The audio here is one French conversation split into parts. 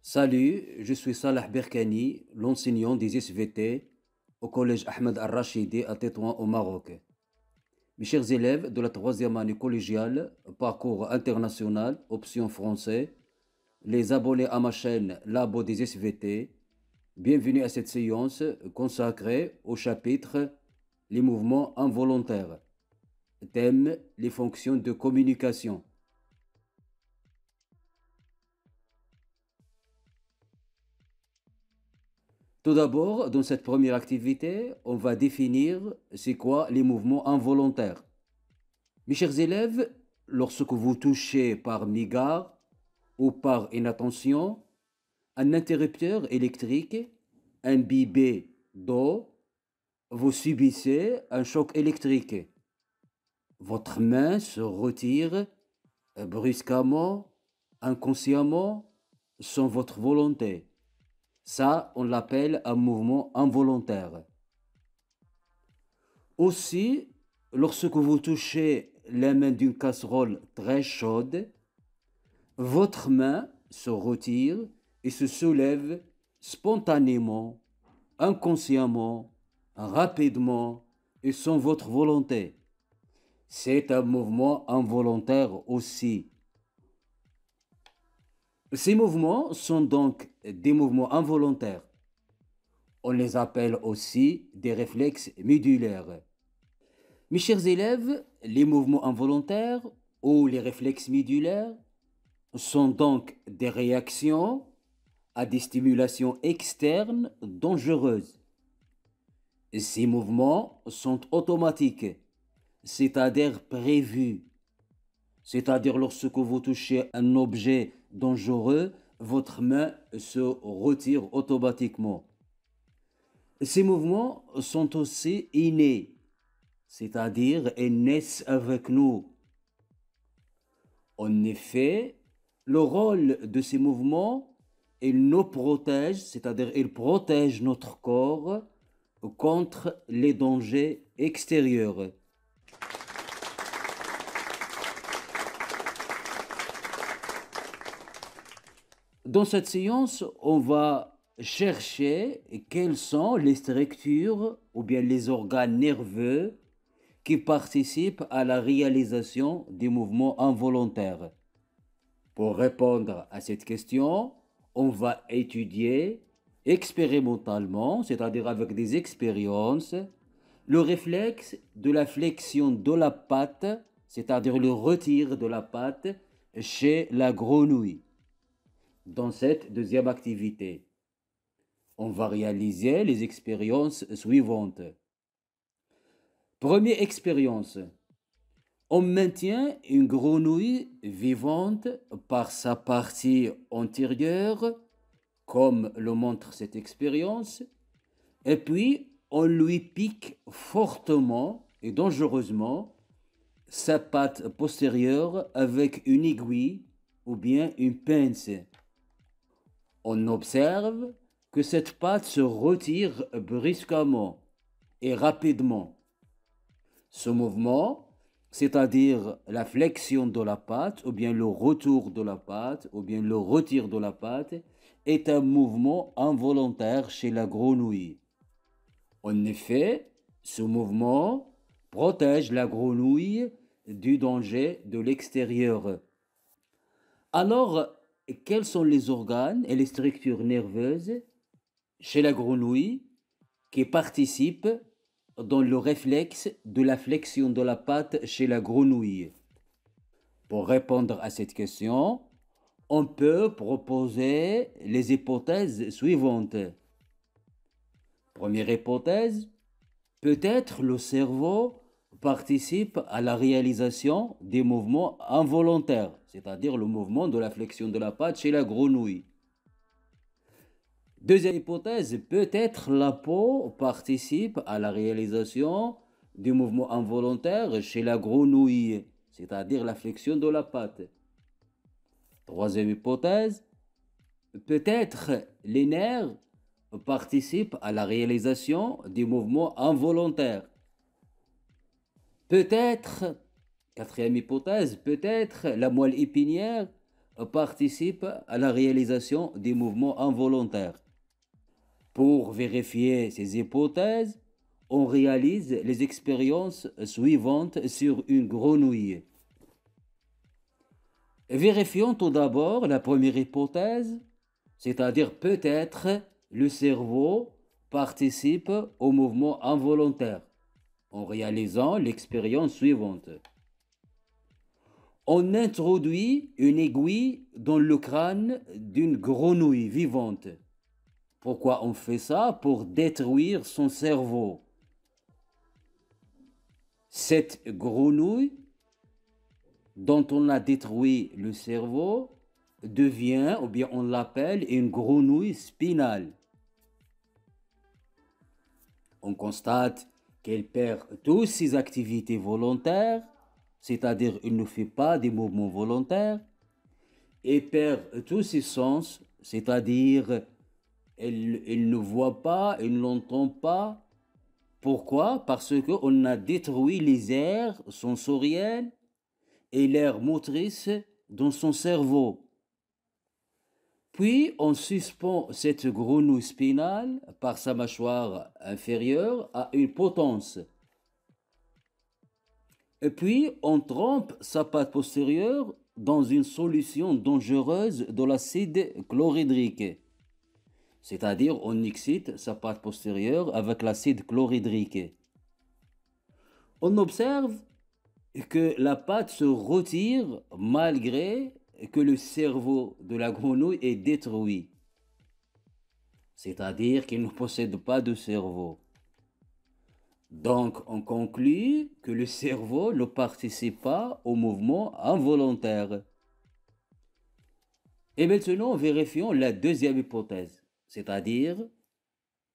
Salut, je suis Salah Berkani, l'enseignant des SVT au collège Ahmed Al-Rachidi à Tétouan au Maroc. Mes chers élèves de la troisième année collégiale, parcours international, option français, les abonnés à ma chaîne Labo des SVT, bienvenue à cette séance consacrée au chapitre Les mouvements involontaires. Thème les fonctions de communication. Tout d'abord, dans cette première activité, on va définir c'est quoi les mouvements involontaires. Mes chers élèves, lorsque vous touchez par mégare ou par inattention un interrupteur électrique imbibé d'eau, vous subissez un choc électrique. Votre main se retire brusquement, inconsciemment, sans votre volonté. Ça, on l'appelle un mouvement involontaire. Aussi, lorsque vous touchez la main d'une casserole très chaude, votre main se retire et se soulève spontanément, inconsciemment, rapidement et sans votre volonté. C'est un mouvement involontaire aussi. Ces mouvements sont donc des mouvements involontaires. On les appelle aussi des réflexes médulaires. Mes chers élèves, les mouvements involontaires ou les réflexes médulaires sont donc des réactions à des stimulations externes dangereuses. Ces mouvements sont automatiques, c'est-à-dire prévus. C'est-à-dire lorsque vous touchez un objet dangereux, votre main se retire automatiquement. Ces mouvements sont aussi innés, c'est-à-dire ils naissent avec nous. En effet, le rôle de ces mouvements, ils nous protègent, c'est-à-dire ils protègent notre corps contre les dangers extérieurs. Dans cette séance, on va chercher quelles sont les structures ou bien les organes nerveux qui participent à la réalisation des mouvements involontaires. Pour répondre à cette question, on va étudier expérimentalement, c'est-à-dire avec des expériences, le réflexe de la flexion de la patte, c'est-à-dire le retire de la patte chez la grenouille. Dans cette deuxième activité, on va réaliser les expériences suivantes. Première expérience. On maintient une grenouille vivante par sa partie antérieure, comme le montre cette expérience, et puis on lui pique fortement et dangereusement sa patte postérieure avec une aiguille ou bien une pince. On observe que cette patte se retire brusquement et rapidement. Ce mouvement, c'est-à-dire la flexion de la patte, ou bien le retour de la patte, ou bien le retire de la patte, est un mouvement involontaire chez la grenouille. En effet, ce mouvement protège la grenouille du danger de l'extérieur. Alors, quels sont les organes et les structures nerveuses chez la grenouille qui participent dans le réflexe de la flexion de la patte chez la grenouille? Pour répondre à cette question, on peut proposer les hypothèses suivantes. Première hypothèse, peut-être le cerveau participe à la réalisation des mouvements involontaires, c'est-à-dire le mouvement de la flexion de la patte chez la grenouille. Deuxième hypothèse, peut-être la peau participe à la réalisation du mouvement involontaire chez la grenouille, c'est-à-dire la flexion de la patte. Troisième hypothèse, peut-être les nerfs participent à la réalisation des mouvements involontaires. Peut-être, quatrième hypothèse, peut-être la moelle épinière participe à la réalisation des mouvements involontaires. Pour vérifier ces hypothèses, on réalise les expériences suivantes sur une grenouille. Vérifions tout d'abord la première hypothèse, c'est-à-dire peut-être le cerveau participe au mouvement involontaire en réalisant l'expérience suivante. On introduit une aiguille dans le crâne d'une grenouille vivante. Pourquoi on fait ça? Pour détruire son cerveau. Cette grenouille dont on a détruit le cerveau devient, ou bien on l'appelle une grenouille spinale. On constate qu'elle perd toutes ses activités volontaires, c'est-à-dire elle ne fait pas des mouvements volontaires, et perd tous ses sens, c'est-à-dire elle ne voit pas, elle n'entend pas. Pourquoi? Parce qu'on a détruit les aires sensorielles et l'aire motrice dans son cerveau. Puis on suspend cette grenouille spinale par sa mâchoire inférieure à une potence. Et puis on trempe sa patte postérieure dans une solution dangereuse de l'acide chlorhydrique. C'est-à-dire on excite sa patte postérieure avec l'acide chlorhydrique. On observe que la patte se retire malgré que le cerveau de la grenouille est détruit. C'est-à-dire qu'il ne possède pas de cerveau. Donc on conclut que le cerveau ne participe pas au mouvement involontaire. Et maintenant vérifions la deuxième hypothèse, c'est-à-dire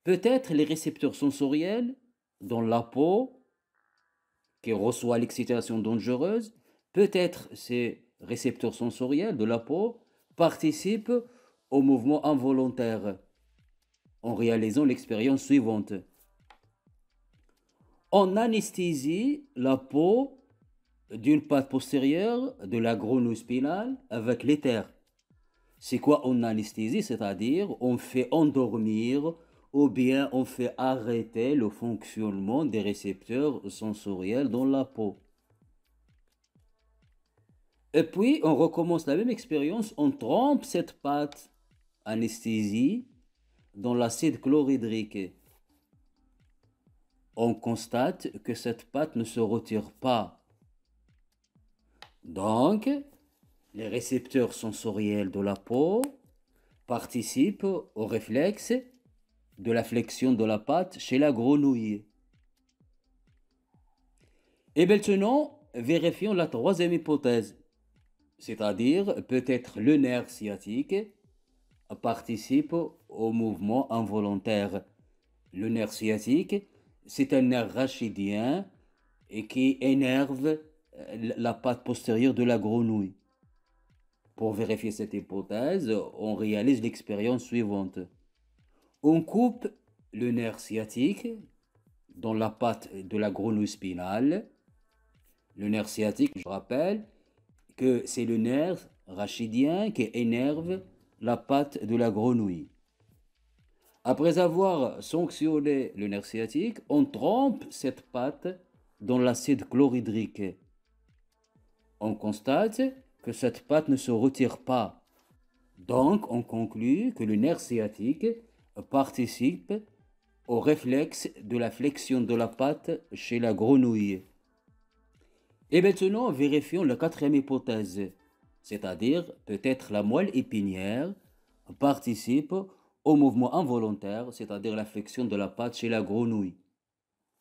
peut-être les récepteurs sensoriels dans la peau qui reçoit l'excitation dangereuse, peut-être ces récepteurs sensoriels de la peau participent au mouvement involontaire en réalisant l'expérience suivante. On anesthésie la peau d'une patte postérieure de la grenouille spinale avec l'éther. C'est quoi on anesthésie? C'est-à-dire on fait endormir ou bien on fait arrêter le fonctionnement des récepteurs sensoriels dans la peau. Et puis on recommence la même expérience, on trempe cette pâte anesthésie dans l'acide chlorhydrique. On constate que cette pâte ne se retire pas. Donc, les récepteurs sensoriels de la peau participent au réflexe de la flexion de la patte chez la grenouille. Et maintenant, vérifions la troisième hypothèse, c'est-à-dire peut-être le nerf sciatique participe au mouvement involontaire. Le nerf sciatique, c'est un nerf rachidien et qui énerve la patte postérieure de la grenouille. Pour vérifier cette hypothèse, on réalise l'expérience suivante. On coupe le nerf sciatique dans la patte de la grenouille spinale. Le nerf sciatique, je rappelle que c'est le nerf rachidien qui énerve la patte de la grenouille. Après avoir sanctionné le nerf sciatique, on trempe cette patte dans l'acide chlorhydrique. On constate que cette patte ne se retire pas. Donc, on conclut que le nerf sciatique participe au réflexe de la flexion de la patte chez la grenouille. Et maintenant, vérifions la quatrième hypothèse, c'est-à-dire peut-être la moelle épinière participe au mouvement involontaire, c'est-à-dire la flexion de la patte chez la grenouille,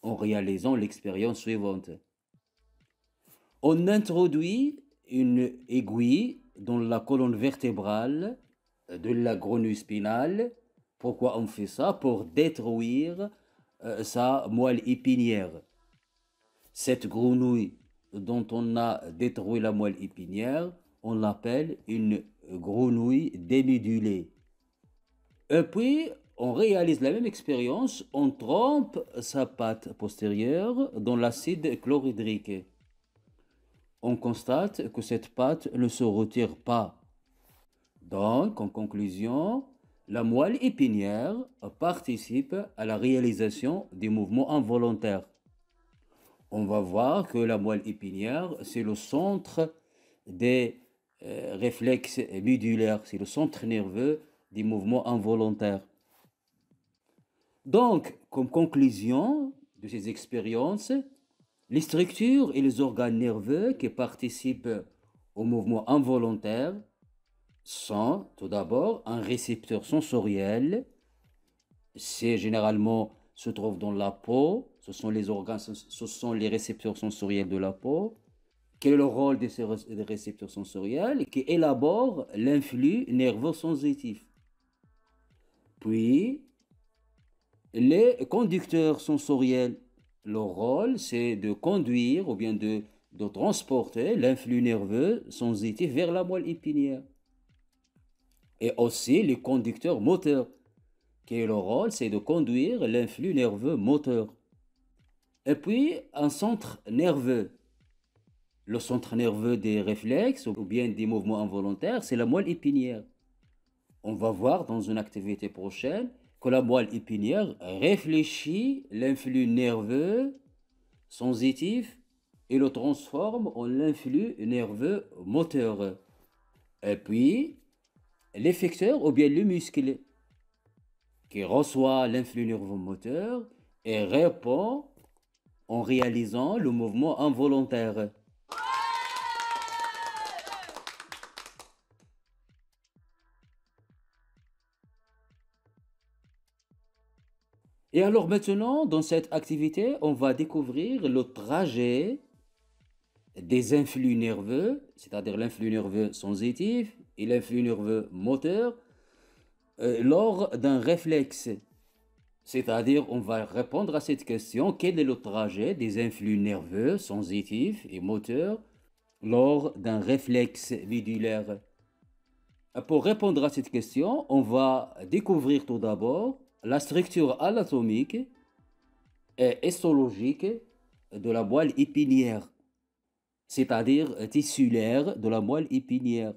en réalisant l'expérience suivante. On introduit une aiguille dans la colonne vertébrale de la grenouille spinale. Pourquoi on fait ça? Pour détruire sa moelle épinière. Cette grenouille dont on a détruit la moelle épinière, on l'appelle une grenouille démédulée. Et puis, on réalise la même expérience, on trempe sa patte postérieure dans l'acide chlorhydrique. On constate que cette patte ne se retire pas. Donc, en conclusion, la moelle épinière participe à la réalisation des mouvements involontaires. On va voir que la moelle épinière, c'est le centre des réflexes médulaires, c'est le centre nerveux des mouvements involontaires. Donc, comme conclusion de ces expériences, les structures et les organes nerveux qui participent aux mouvements involontaires sont tout d'abord un récepteur sensoriel. C'est généralement se trouve dans la peau. Ce sont les organes, ce sont les récepteurs sensoriels de la peau. Quel est le rôle de ces récepteurs sensoriels qui élaborent l'influx nerveux sensitif? Puis, les conducteurs sensoriels, leur rôle, c'est de conduire ou bien de transporter l'influx nerveux sensitif vers la moelle épinière. Et aussi les conducteurs moteurs, qui est leur rôle, c'est de conduire l'influx nerveux moteur. Et puis, un centre nerveux. Le centre nerveux des réflexes ou bien des mouvements involontaires, c'est la moelle épinière. On va voir dans une activité prochaine que la moelle épinière réfléchit l'influx nerveux sensitif et le transforme en l'influx nerveux moteur. Et puis, l'effecteur ou bien le muscle qui reçoit l'influx nerveux moteur et répond en réalisant le mouvement involontaire. Et alors maintenant, dans cette activité, on va découvrir le trajet des influx nerveux, c'est-à-dire l'influx nerveux sensitif et l'influx nerveux moteur, lors d'un réflexe. C'est-à-dire, on va répondre à cette question, quel est le trajet des influx nerveux sensitifs et moteurs lors d'un réflexe médulaire? Pour répondre à cette question, on va découvrir tout d'abord la structure anatomique et histologique de la moelle épinière, c'est-à-dire tissulaire de la moelle épinière.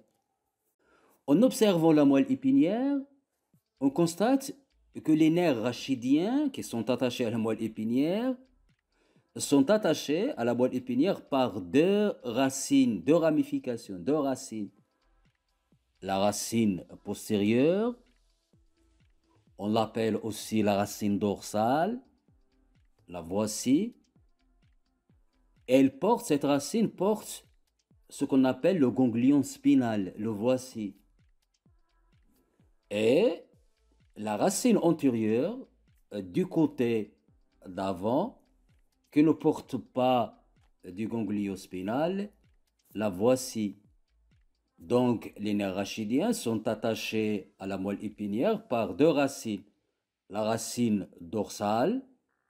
En observant la moelle épinière, on constate que les nerfs rachidiens qui sont attachés à la moelle épinière sont attachés à la moelle épinière par deux racines, deux ramifications, deux racines. La racine postérieure, on l'appelle aussi la racine dorsale, la voici. Cette racine porte ce qu'on appelle le ganglion spinal, le voici. Et la racine antérieure, du côté d'avant, qui ne porte pas du ganglion spinal, la voici. Donc, les nerfs rachidiens sont attachés à la moelle épinière par deux racines. La racine dorsale,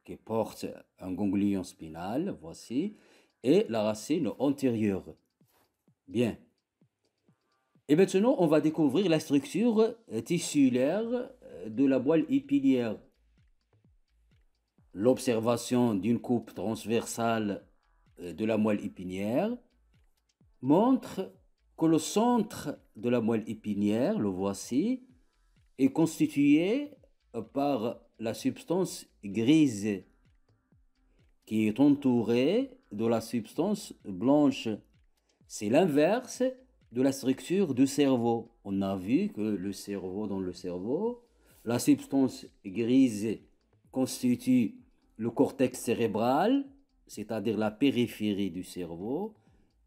qui porte un ganglion spinal, voici, et la racine antérieure. Bien. Et maintenant, on va découvrir la structure tissulaire de la moelle épinière. L'observation d'une coupe transversale de la moelle épinière montre que le centre de la moelle épinière, le voici, est constitué par la substance grise qui est entourée de la substance blanche. C'est l'inverse de la structure du cerveau. On a vu que dans le cerveau, la substance grise constitue le cortex cérébral, c'est-à-dire la périphérie du cerveau,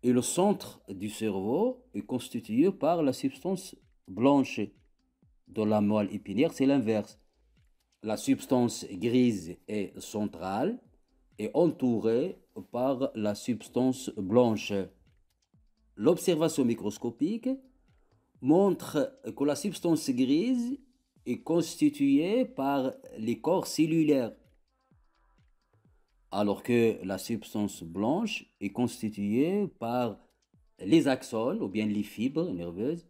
et le centre du cerveau est constitué par la substance blanche. De la moelle épinière, c'est l'inverse. La substance grise est centrale et entourée par la substance blanche. L'observation microscopique montre que la substance grise est constituée par les corps cellulaires, alors que la substance blanche est constituée par les axones ou bien les fibres nerveuses.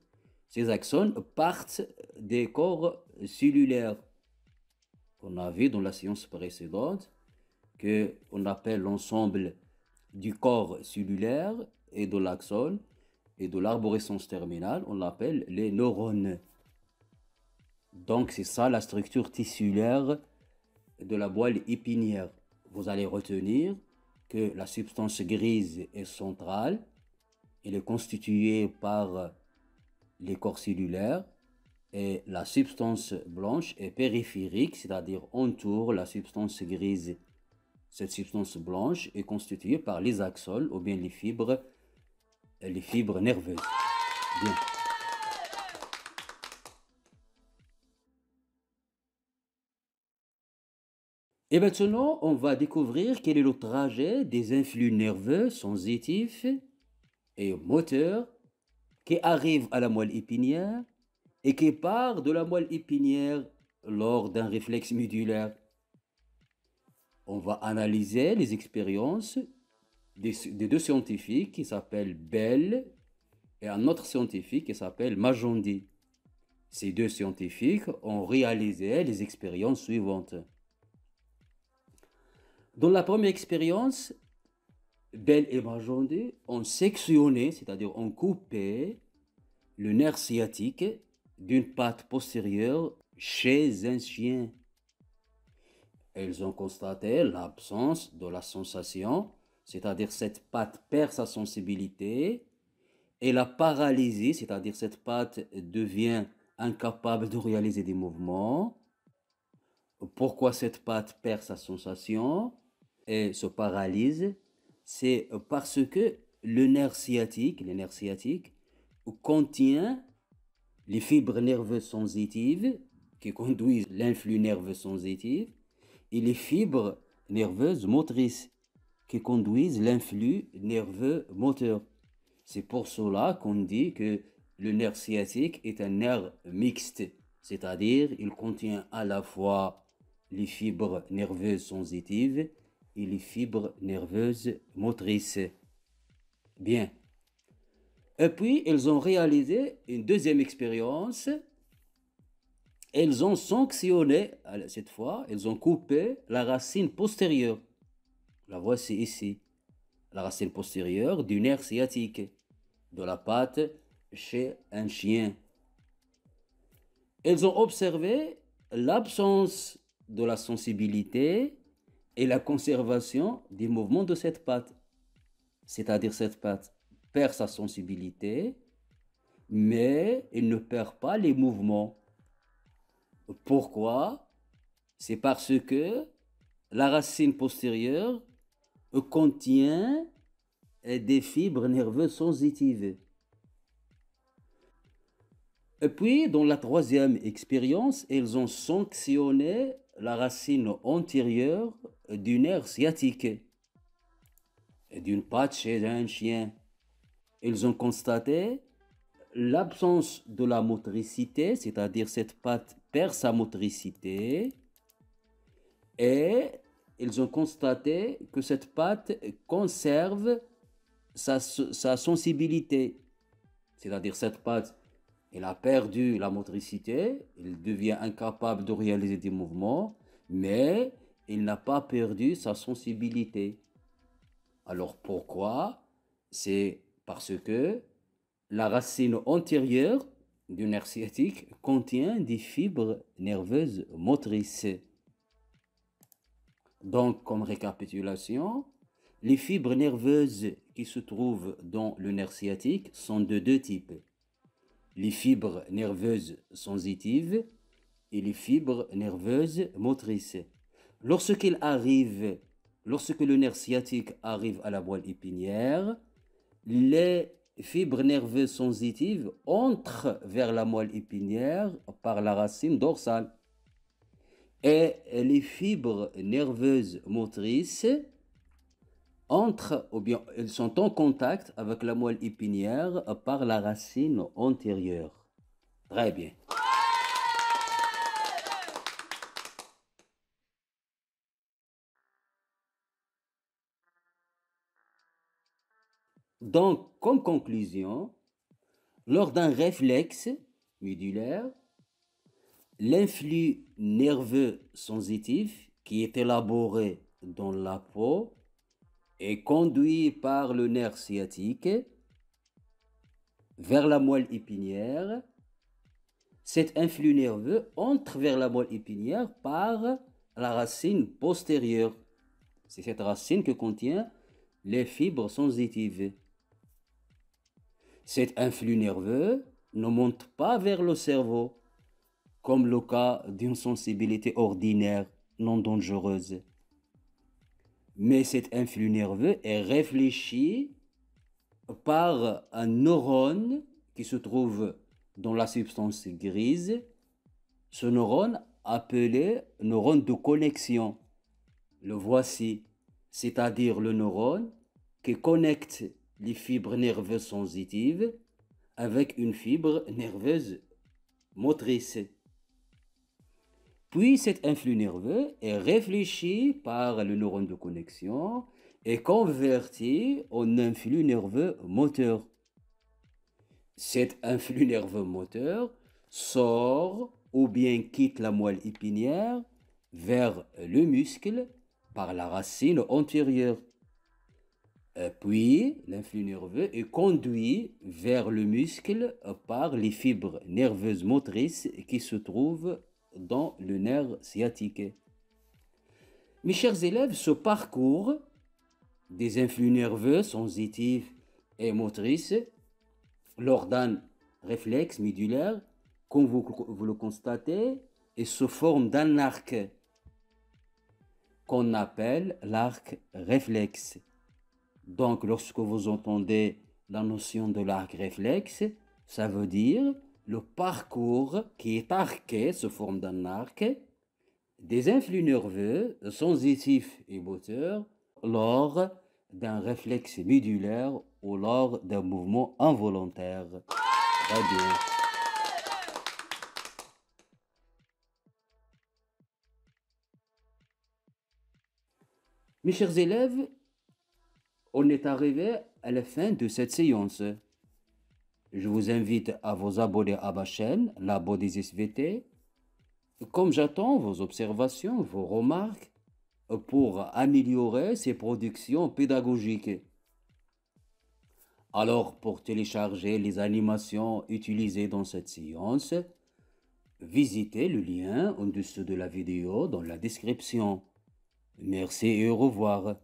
Ces axones partent des corps cellulaires qu'on a vu dans la séance précédente, qu'on appelle l'ensemble du corps cellulaire et de l'axone. et de l'arborescence terminale, on l'appelle les neurones. Donc c'est ça la structure tissulaire de la moelle épinière. Vous allez retenir que la substance grise est centrale, elle est constituée par les corps cellulaires, et la substance blanche est périphérique, c'est-à-dire entoure la substance grise. Cette substance blanche est constituée par les axones ou bien les fibres nerveuses. Bien. Et maintenant, on va découvrir quel est le trajet des influx nerveux sensitifs et moteurs qui arrivent à la moelle épinière et qui part de la moelle épinière lors d'un réflexe médulaire. On va analyser les expériences des deux scientifiques qui s'appellent Bell et un autre scientifique qui s'appelle Magendie. Ces deux scientifiques ont réalisé les expériences suivantes. Dans la première expérience, Bell et Magendie ont sectionné, c'est-à-dire ont coupé le nerf sciatique d'une patte postérieure chez un chien. Ils ont constaté l'absence de la sensation, c'est-à-dire cette patte perd sa sensibilité, et la paralysie, c'est-à-dire cette patte devient incapable de réaliser des mouvements. Pourquoi cette patte perd sa sensation et se paralyse? C'est parce que le nerf sciatique contient les fibres nerveuses sensitives qui conduisent l'influx nerveux sensitif et les fibres nerveuses motrices qui conduisent l'influx nerveux moteur. C'est pour cela qu'on dit que le nerf sciatique est un nerf mixte, c'est-à-dire il contient à la fois les fibres nerveuses sensitives et les fibres nerveuses motrices. Bien. Et puis, ils ont réalisé une deuxième expérience. Ils ont sanctionné, cette fois, ils ont coupé la racine postérieure. La voici ici. La racine postérieure du nerf sciatique, de la patte chez un chien. Ils ont observé l'absence de la sensibilité et la conservation des mouvements de cette patte. C'est-à-dire cette patte perd sa sensibilité, mais elle ne perd pas les mouvements. Pourquoi? C'est parce que la racine postérieure contient des fibres nerveuses sensitives. Et puis, dans la troisième expérience, ils ont sanctionné la racine antérieure du nerf sciatique et d'une patte chez un chien. Ils ont constaté l'absence de la motricité, c'est-à-dire cette patte perd sa motricité, et ils ont constaté que cette patte conserve sa sensibilité, c'est-à-dire cette patte, elle a perdu la motricité, elle devient incapable de réaliser des mouvements, mais elle n'a pas perdu sa sensibilité. Alors pourquoi? C'est parce que la racine antérieure du nerf sciatique contient des fibres nerveuses motrices. Donc, comme récapitulation, les fibres nerveuses qui se trouvent dans le nerf sciatique sont de deux types. Les fibres nerveuses sensitives et les fibres nerveuses motrices. Lorsque le nerf sciatique arrive à la moelle épinière, les fibres nerveuses sensitives entrent vers la moelle épinière par la racine dorsale. Et les fibres nerveuses motrices entrent, ou bien elles sont en contact avec la moelle épinière par la racine antérieure. Très bien. Donc, comme conclusion, lors d'un réflexe médulaire, l'influx nerveux sensitif qui est élaboré dans la peau est conduit par le nerf sciatique vers la moelle épinière. Cet influx nerveux entre vers la moelle épinière par la racine postérieure. C'est cette racine que contient les fibres sensitives. Cet influx nerveux ne monte pas vers le cerveau, comme le cas d'une sensibilité ordinaire non dangereuse. Mais cet influx nerveux est réfléchi par un neurone qui se trouve dans la substance grise. Ce neurone appelé neurone de connexion. Le voici, c'est-à-dire le neurone qui connecte les fibres nerveuses sensitives avec une fibre nerveuse motrice. Puis cet influx nerveux est réfléchi par le neurone de connexion et converti en influx nerveux moteur. Cet influx nerveux moteur sort ou bien quitte la moelle épinière vers le muscle par la racine antérieure. Puis, l'influx nerveux est conduit vers le muscle par les fibres nerveuses motrices qui se trouvent dans le nerf sciatique. Mes chers élèves, ce parcours des influx nerveux sensitifs et motrices lors d'un réflexe médulaire, comme vous le constatez, et se forme d'un arc qu'on appelle l'arc réflexe. Donc, lorsque vous entendez la notion de l'arc réflexe, ça veut dire le parcours qui est arqué, se forme d'un arc, des influx nerveux sensitifs et moteurs lors d'un réflexe médulaire ou lors d'un mouvement involontaire. Très bien. Mes chers élèves, on est arrivé à la fin de cette séance. Je vous invite à vous abonner à ma chaîne, Labo des SVT. Comme j'attends vos observations, vos remarques pour améliorer ces productions pédagogiques. Alors, pour télécharger les animations utilisées dans cette séance, visitez le lien en dessous de la vidéo dans la description. Merci et au revoir.